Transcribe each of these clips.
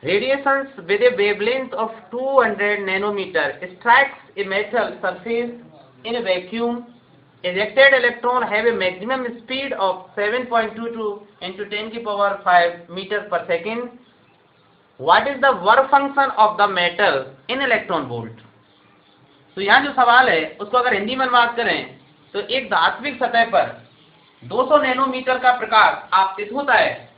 Radiations with a wavelength of 200 nanometer strikes a metal surface in a vacuum. Ejected electron have a maximum speed of 7.22 into 10 की power 5 meter per second. What is the work function of the metal in electron volt? तो यहाँ जो सवाल है उसको अगर हिंदी में अनुवाद करें तो एक धात्विक सतह पर 200 नैनोमीटर का प्रकाश आपतित होता है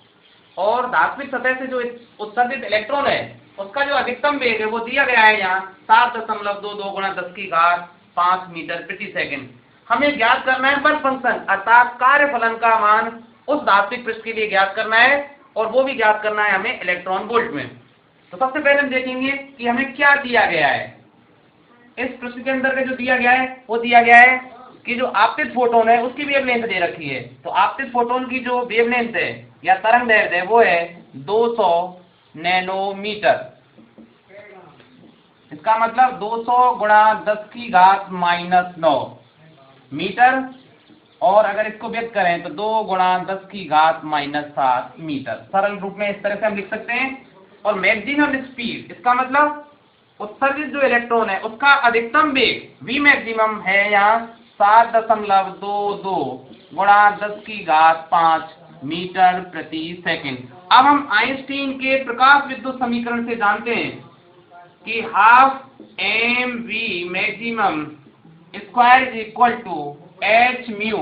और धात्विक सतह से जो उत्सर्जित इलेक्ट्रॉन है उसका जो अधिकतम वेग है वो दिया गया है यहाँ 7.22 गुणा 10 की घात 5 मीटर प्रति सेकंड। हमें ज्ञात करना है वर्क फंक्शन अर्थात कार्यफलन का मान उस धात्विक पृष्ठ के लिए ज्ञात करना है और वो भी ज्ञात करना है हमें इलेक्ट्रॉन वोल्ट में। तो सबसे पहले हम देखेंगे कि हमें क्या दिया गया है। इस प्रश्न के अंदर जो दिया गया है वो दिया गया है कि जो आपतित फोटोन है उसकी वेवलेंथ दे रखी है। तो आपतित फोटोन की जो वेवलेंथ है या तरंग दैर्ध्य है वो है 200 नैनोमीटर। इसका मतलब 200 गुणा 10 की घात -9 मीटर और अगर इसको व्यक्त करें तो 2 गुणा 10 की घात -7 मीटर। सरल रूप में इस तरह से हम लिख सकते हैं। और मैक्सिमम स्पीड इसका मतलब उत्सर्जित जो इलेक्ट्रॉन है उसका अधिकतम वेग V मैक्सिमम है यहाँ 7.22 गुणा 10 की घात 5 मीटर प्रति सेकंड। अब हम आइंस्टीन के प्रकाश विद्युत समीकरण से जानते हैं कि half mv maximum square is equal to h mu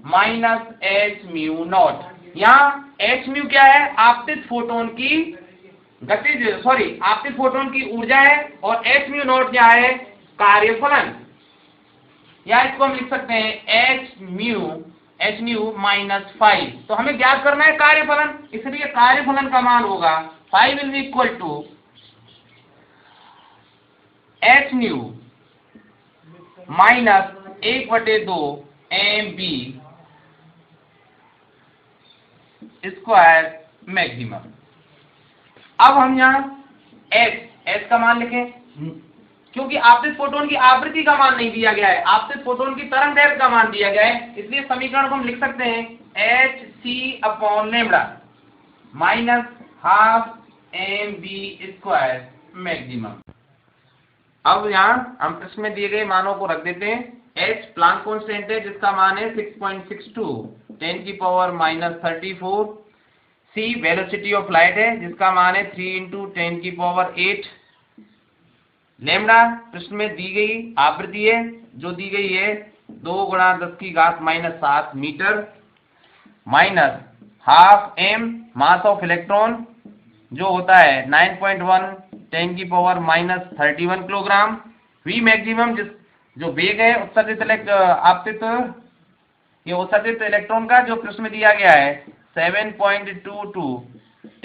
minus h mu not. यहाँ h म्यू क्या है? आपतित फोटोन की गतिज आपतित फोटोन की ऊर्जा है और h म्यू नॉट क्या है? कार्यफलन। या इसको हम लिख सकते हैं h म्यू माइनस 5। तो हमें ज्ञात करना है कार्यफलन, इसलिए कार्यफलन का मान होगा 5 will be equal to h mu minus 1/2 mv square maximum. अब हम यहाँ h का मान लिखें क्योंकि आपतित फोटोन की आवृत्ति का मान नहीं दिया गया है, आपतित फोटोन की तरंग दैर्ध्य का मान दिया गया है। इसलिए समीकरण को हम लिख सकते हैं hc/λ minus half mv square maximum. अब यहाँ हम प्रश्न में दिए गए मानों को रख देते हैं। h प्लांक कांस्टेंट है जिसका मान है 6.62 10 की power -34। c velocity of light है जिसका मान है 3 × 10 की पावर 8। लैम्डा प्रश्न में दी गई आवृत्ति है जो दी गई है 2 गुणा 10 की घात -7 metre minus half m mass of electron जो होता है 9.1 10 की पावर -31 किलोग्राम। v मैक्सिमम जो वेग है उत्सर्जित इलेक्ट्रॉन का जो प्रश्न में दिया गया है 7.22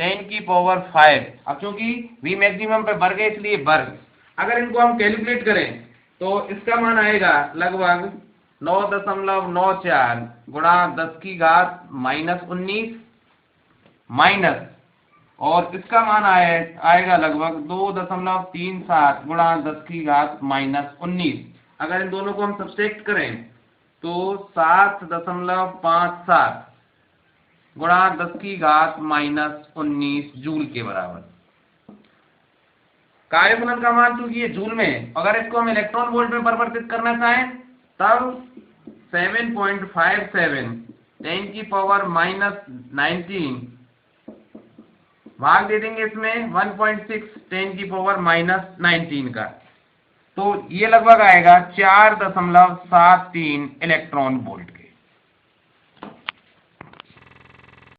10 की पावर 5। अब चूंकि v मैक्सिमम पे वर्ग है इसलिए वर्ग। अगर इनको हम कैलकुलेट करें तो इसका मान आएगा लगभग 9.94 गुणा 10 की घात -19 माइनस और इसका मान आएगा लगभग 2.37 गुणा 10 की घात -19। अगर इन दोनों को हम सब्सट्रैक्ट करें तो 7.57 गुणा 10 की घात -19 जूल के बराबर। कार्यफलन का मान चूंकि ये जूल में, अगर इसको हम इलेक्ट्रॉन वोल्ट में परिवर्तित करना चाहें तब 7.57 10 की पावर -19 भाग दे देंगे इसमें 1.6 10 की पावर -19 का, तो ये लगभग आएगा 4.73 इलेक्ट्रॉन वोल्ट।